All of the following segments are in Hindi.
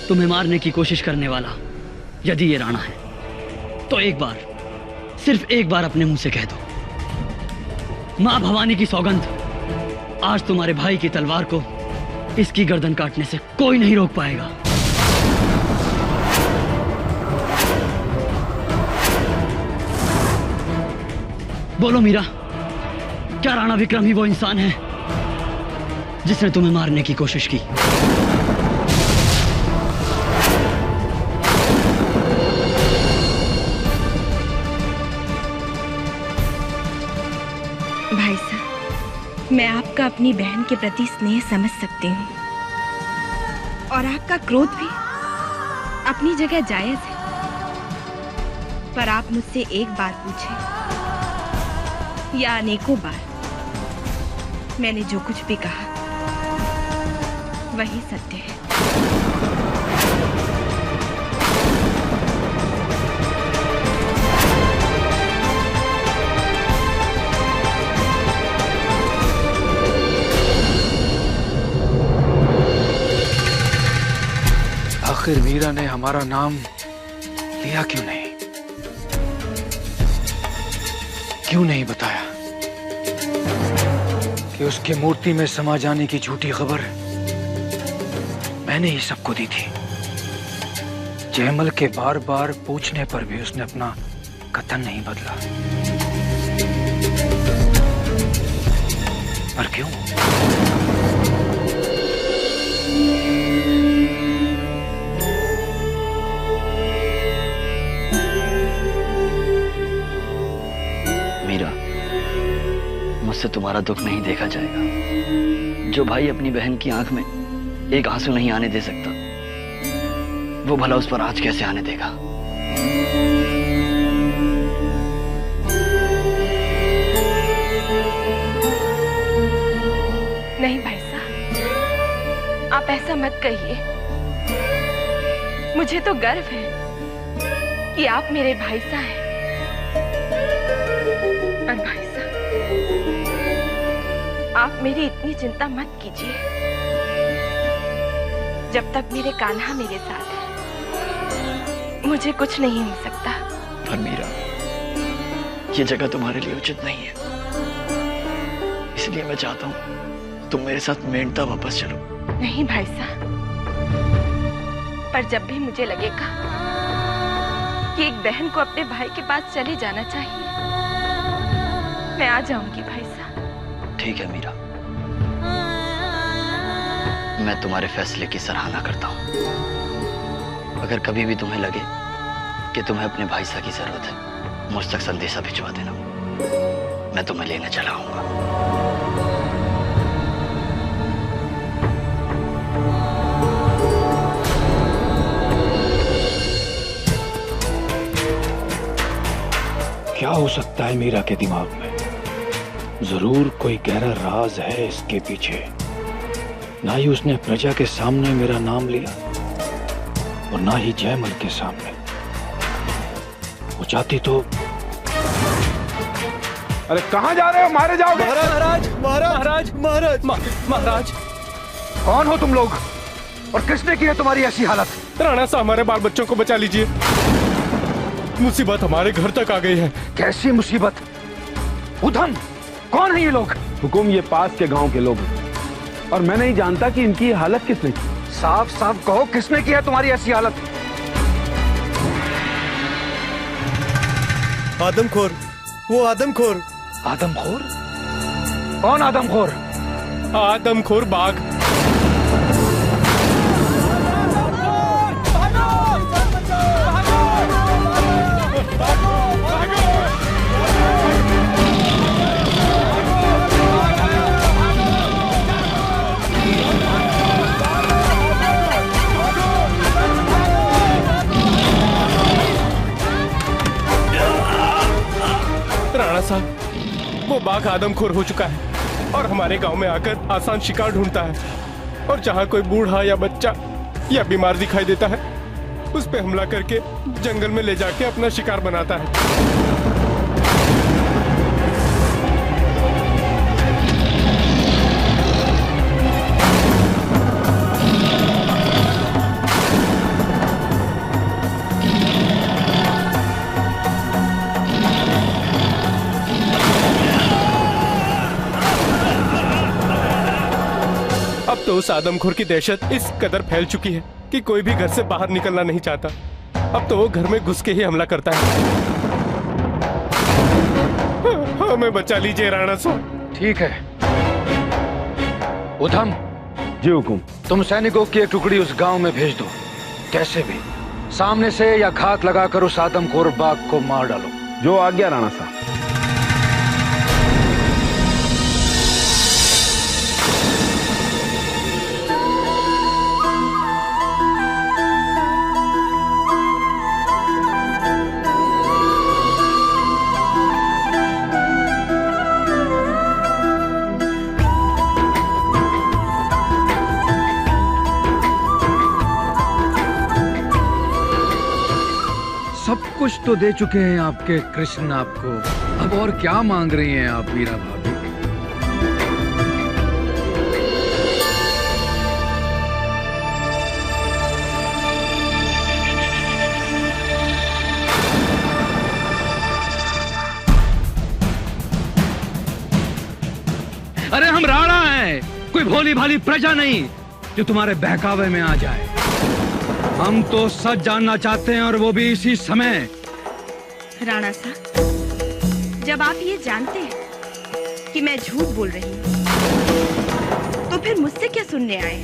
तुम्हें मारने की कोशिश करने वाला यदि ये राणा है तो एक बार, सिर्फ एक बार अपने मुंह से कह दो, मां भवानी की सौगंध, आज तुम्हारे भाई की तलवार को इसकी गर्दन काटने से कोई नहीं रोक पाएगा। बोलो मीरा, क्या राणा विक्रम ही वो इंसान है जिसने तुम्हें मारने की कोशिश की? भाई साहब, मैं आपका अपनी बहन के प्रति स्नेह समझ सकती हूँ और आपका क्रोध भी अपनी जगह जायज है, पर आप मुझसे एक बार पूछे या अनेकों बार, मैंने जो कुछ भी कहा वही सत्य है। आखिर मीरा ने हमारा नाम लिया क्यों नहीं? क्यों नहीं बताया कि उसकी मूर्ति में समा जाने की झूठी खबर मैंने ही सबको दी थी। जयमल के बार बार पूछने पर भी उसने अपना कथन नहीं बदला। पर क्यों? मीरा, मुझसे तुम्हारा दुख नहीं देखा जाएगा। जो भाई अपनी बहन की आंख में एक आंसू नहीं आने दे सकता, वो भला उस पर आंच कैसे आने देगा? नहीं भाई साहब, आप ऐसा मत कहिए। मुझे तो गर्व है कि आप मेरे भाई साहब हैं। पर भाई साहब, आप मेरी इतनी चिंता मत कीजिए। जब तक मेरे कान्हा मेरे साथ है, मुझे कुछ नहीं हो सकता। पर मीरा, ये जगह तुम्हारे लिए उचित नहीं है, इसलिए मैं चाहता हूँ तुम मेरे साथ मेंढता वापस चलो। नहीं भाई साहब, पर जब भी मुझे लगेगा कि एक बहन को अपने भाई के पास चले जाना चाहिए, मैं आ जाऊंगी भाई साहब। ठीक है मीरा, मैं तुम्हारे फैसले की सराहना करता हूँ। अगर कभी भी तुम्हें लगे कि तुम्हें अपने भाई साहब की जरूरत है, मुझ तक संदेशा भिजवा देना, मैं तुम्हें लेने चला आऊंगा। क्या हो सकता है मीरा के दिमाग में? जरूर कोई गहरा राज है इसके पीछे। ना ही उसने प्रजा के सामने मेरा नाम लिया और ना ही जयमल के सामने। वो चाहती तो। अरे कहाँ जा रहे हो? मारे जाओगे। महाराज महाराज महाराज महाराज, कौन हो तुम लोग और किसने की है तुम्हारी ऐसी हालत? राणा साहब, हमारे बाल बच्चों को बचा लीजिए। मुसीबत हमारे घर तक आ गई है। कैसी मुसीबत? उधम, कौन है ये लोग? हुकुम, ये पास के गांव के लोग हैं और मैं नहीं जानता कि इनकी हालत किसने की। साफ साफ कहो, किसने की है तुम्हारी ऐसी हालत? आदमखोर, वो आदमखोर। आदमखोर? कौन आदमखोर? आदमखोर बाघ। राणा साहब, वो बाघ आदमखोर हो चुका है और हमारे गांव में आकर आसान शिकार ढूंढता है, और जहां कोई बूढ़ा या बच्चा या बीमार दिखाई देता है, उस पे हमला करके जंगल में ले जाके अपना शिकार बनाता है। अब तो उस आदमखोर की दहशत इस कदर फैल चुकी है कि कोई भी घर से बाहर निकलना नहीं चाहता। अब तो वो घर में घुस के ही हमला करता है। हमें बचा लीजिए राणा साहब। ठीक है उधम, जी हुकुम। तुम सैनिकों की एक टुकड़ी उस गांव में भेज दो। कैसे भी सामने से या घात लगाकर उस आदमखोर बाघ को मार डालो। जो आज्ञा राणा साहब। सब कुछ तो दे चुके हैं आपके कृष्ण आपको, अब और क्या मांग रही हैं आप मीरा भाभी? अरे हम राणा हैं, कोई भोली भाली प्रजा नहीं जो तुम्हारे बहकावे में आ जाए। हम तो सच जानना चाहते हैं और वो भी इसी समय। राणा साहब, जब आप ये जानते हैं कि मैं झूठ बोल रही हूँ, तो फिर मुझसे क्या सुनने आए?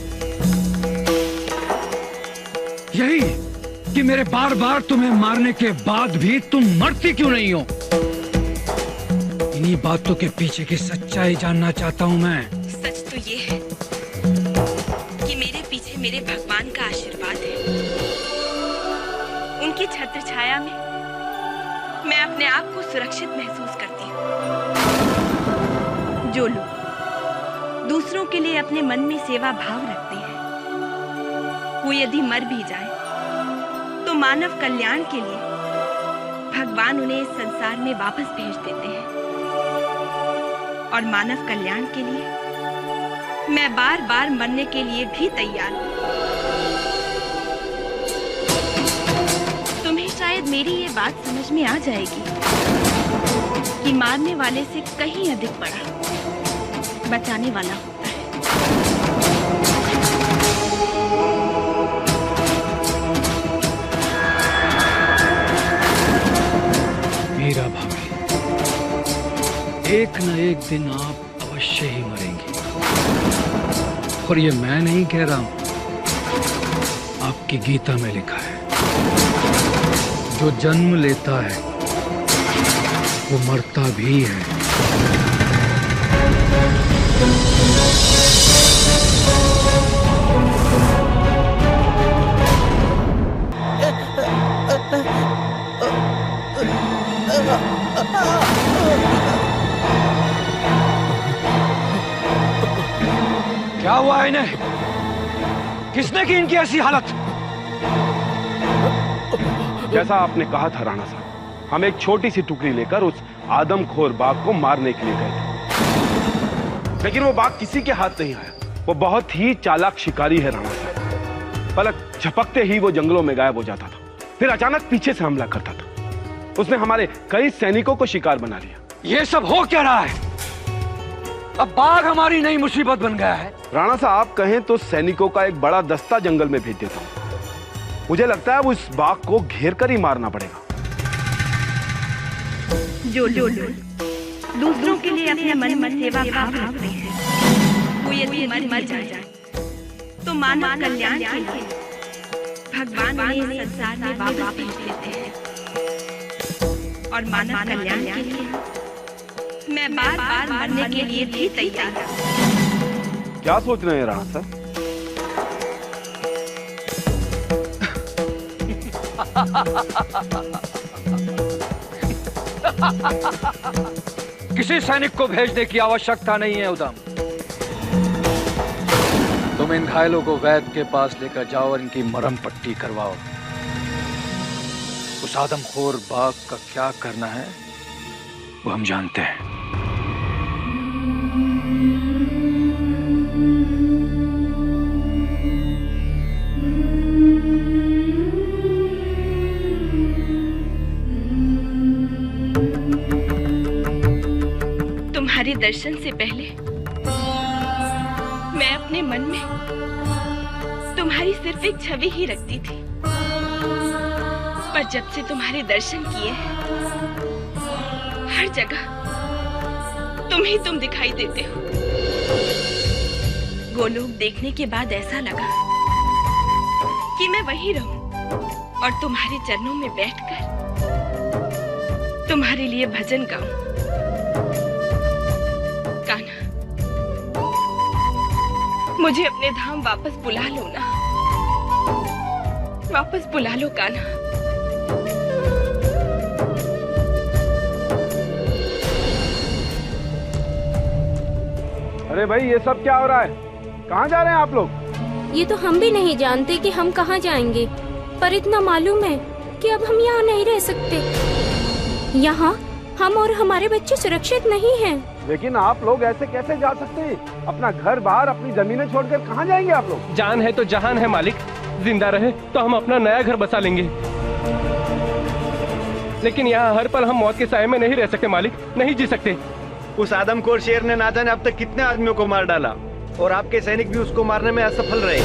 यही कि मेरे बार बार तुम्हें मारने के बाद भी तुम मरती क्यों नहीं हो। इन्हीं बातों के पीछे की सच्चाई जानना चाहता हूँ मैं। सच तो ये है कि मेरे पीछे मेरे भगवान का आशीर्वाद है। उनकी छत्र छाया में मैं अपने आप को सुरक्षित महसूस करती हूँ। जो लोग दूसरों के लिए अपने मन में सेवा भाव रखते हैं, वो यदि मर भी जाए तो मानव कल्याण के लिए भगवान उन्हें इस संसार में वापस भेज देते हैं। और मानव कल्याण के लिए मैं बार बार मरने के लिए भी तैयार हूँ। तुम्हें शायद मेरी ये बात समझ में आ जाएगी कि मारने वाले से कहीं अधिक बड़ा बचाने वाला होता है। मीरा भाभी, एक न एक दिन आप अवश्य ही मरेंगी। और ये मैं नहीं कह रहा हूं, आपकी गीता में लिखा है, जो जन्म लेता है वो मरता भी है। क्या हुआ इन्हें? किसने की इनकी ऐसी हालत? जैसा आपने कहा था राणा साहब, हम एक छोटी सी टुकड़ी लेकर उस आदमखोर बाघ को मारने के लिए गए थे, लेकिन वो बाघ किसी के हाथ नहीं आया। वो बहुत ही चालाक शिकारी है राणा साहब। पलक झपकते ही वो जंगलों में गायब हो जाता था, फिर अचानक पीछे से हमला करता था। उसने हमारे कई सैनिकों को शिकार बना लिया। ये सब हो क्या रहा है? अब बाघ हमारी नई मुसीबत बन गया है। राणा साहब, आप कहें तो सैनिकों का एक बड़ा दस्ता जंगल में भेज देता हूं। मुझे लगता है वो इस बाघ को घेर कर ही मारना पड़ेगा। जो दूसरों के लिए अपने मन में सेवा भाव रखते हैं, वो यदि मर जाए तो मानव कल्याण के लिए भगवान उन्हें इस संसार में वापस भेज देते हैं। और मानव कल्याण के लिए मैं बार बार मरने के लिए भी तैयार हूँ। क्या सोच रहे हैं राणा साहब? किसी सैनिक को भेजने की आवश्यकता नहीं है उधम। तुम इन घायलों को वैद्य के पास लेकर जाओ और इनकी मरहम पट्टी करवाओ। उस आदमखोर बाघ का क्या करना है वो हम जानते हैं। तुम्हारे दर्शन से पहले मैं अपने मन में तुम्हारी सिर्फ एक छवि ही रखती थी, पर जब से तुम्हारे दर्शन किए हैं, हर जगह तुम दिखाई देते हो। गोलोक देखने के बाद ऐसा लगा कि मैं वहीं रहूं और तुम्हारे चरणों में बैठकर तुम्हारे लिए भजन गाऊं। कान्हा, मुझे अपने धाम वापस बुला लो ना, वापस बुला लो कान्हा। अरे भाई, ये सब क्या हो रहा है? कहाँ जा रहे हैं आप लोग? ये तो हम भी नहीं जानते कि हम कहाँ जाएंगे, पर इतना मालूम है कि अब हम यहाँ नहीं रह सकते। यहाँ हम और हमारे बच्चे सुरक्षित नहीं हैं। लेकिन आप लोग ऐसे कैसे जा सकते हैं? अपना घर बार, अपनी जमीनें छोड़कर कहाँ जाएंगे आप लोग? जान है तो जहान है मालिक, जिंदा रहे तो हम अपना नया घर बसा लेंगे। लेकिन यहाँ हर पल हम मौत के साए में नहीं रह सकते मालिक, नहीं जी सकते। उस आदमखोर शेर ने ना जाने अब तक कितने आदमियों को मार डाला, और आपके सैनिक भी उसको मारने में असफल रहे।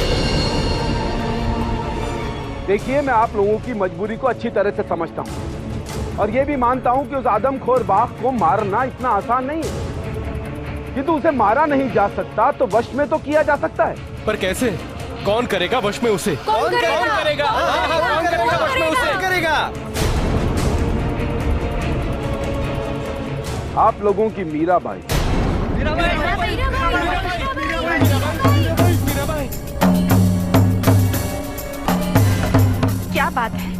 देखिए, मैं आप लोगों की मजबूरी को अच्छी तरह से समझता हूँ, और ये भी मानता हूँ कि उस आदमखोर बाघ को मारना इतना आसान नहीं है। किंतु उसे मारा नहीं जा सकता तो वश में तो किया जा सकता है। पर कैसे? कौन करेगा वश में उसे? कौन करेगा? कौन करेगा वश में उसे? आप लोगों की मीराबाई। क्या बात है?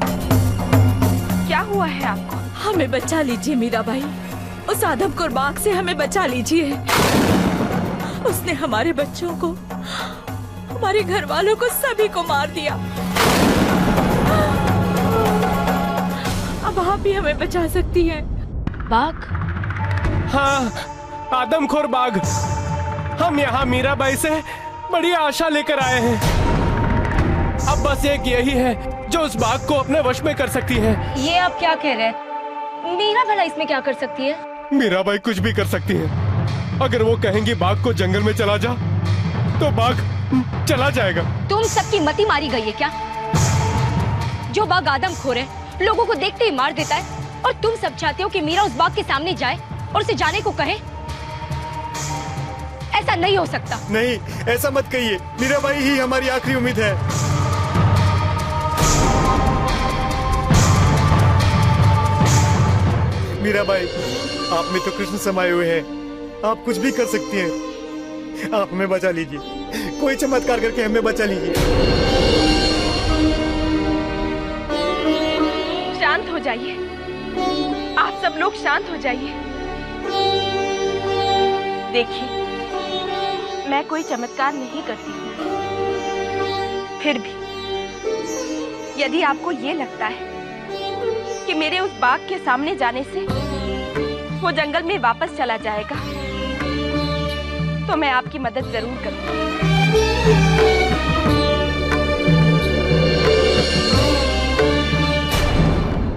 क्या हुआ है आपको? हमें बचा लीजिए मीराबाई, उस आदमखोर बाघ से हमें बचा लीजिए। उसने हमारे बच्चों को, हमारे घर वालों को, सभी को मार दिया। अब आप ही हमें बचा सकती हैं। बाघ? हाँ, आदमखोर बाघ। हम यहाँ मीराबाई से बड़ी आशा लेकर आए हैं। अब बस एक यही है जो उस बाघ को अपने वश में कर सकती है। ये आप क्या कह रहे हैं? मीरा भला इसमें क्या कर सकती है? मीराबाई कुछ भी कर सकती है। अगर वो कहेंगी बाघ को जंगल में चला जा, तो बाघ चला जाएगा। तुम सबकी मति मारी गई है क्या? जो बाघ आदमखोर है, लोगों को देखते ही मार देता है, और तुम सब चाहते हो कि मीरा उस बाघ के सामने जाए और उसे जाने को कहे? ऐसा नहीं हो सकता। नहीं, ऐसा मत कहिए। मीराबाई ही हमारी आखिरी उम्मीद है। मीराबाई, आप में तो कृष्ण समाये हुए हैं, आप कुछ भी कर सकती हैं। आप हमें बचा लीजिए, कोई चमत्कार करके हमें बचा लीजिए। शांत हो जाइए, आप सब लोग शांत हो जाइए। देखिए, मैं कोई चमत्कार नहीं करती हूँ, फिर भी यदि आपको ये लगता है कि मेरे उस बाघ के सामने जाने से वो जंगल में वापस चला जाएगा, तो मैं आपकी मदद जरूर करूंगी।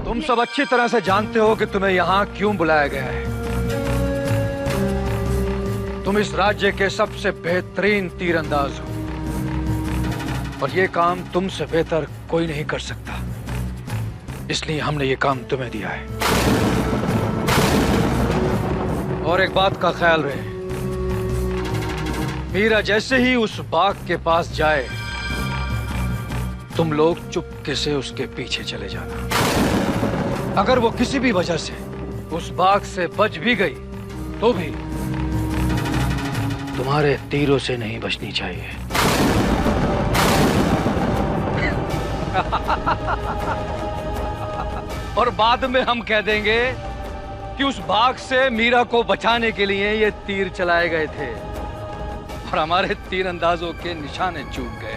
तुम सब अच्छी तरह से जानते हो कि तुम्हें यहाँ क्यों बुलाया गया है। तुम इस राज्य के सबसे बेहतरीन तीरंदाज हो, और ये काम तुमसे बेहतर कोई नहीं कर सकता। इसलिए हमने ये काम तुम्हें दिया है। और एक बात का ख्याल रहे, मीरा जैसे ही उस बाघ के पास जाए, तुम लोग चुपके से उसके पीछे चले जाना। अगर वो किसी भी वजह से उस बाघ से बच भी गई, तो भी तुम्हारे तीरों से नहीं बचनी चाहिए। और बाद में हम कह देंगे कि उस बाघ से मीरा को बचाने के लिए ये तीर चलाए गए थे, और हमारे तीरंदाजों के निशाने चूक गए।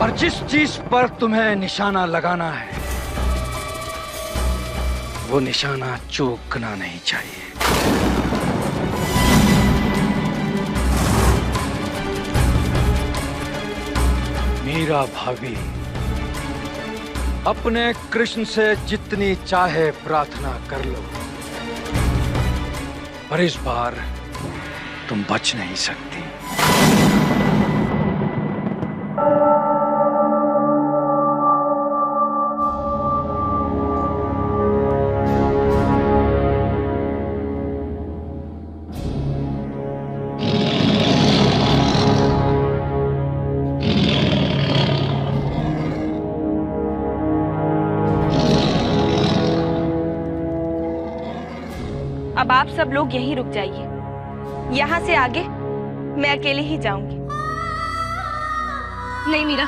और जिस चीज पर तुम्हें निशाना लगाना है, वो निशाना चूकना नहीं चाहिए। मीरा भाभी, अपने कृष्ण से जितनी चाहे प्रार्थना कर लो, पर इस बार तुम बच नहीं सकती। अब आप सब लोग यहीं रुक जाइए। यहाँ से आगे मैं अकेले ही जाऊंगी। नहीं मीरा,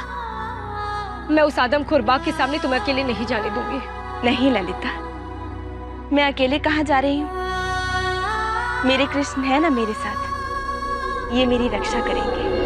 मैं उस आदमखोर बाघ के सामने तुम्हें अकेले नहीं जाने दूंगी। नहीं ललिता, मैं अकेले कहाँ जा रही हूँ? मेरे कृष्ण है ना मेरे साथ, ये मेरी रक्षा करेंगे।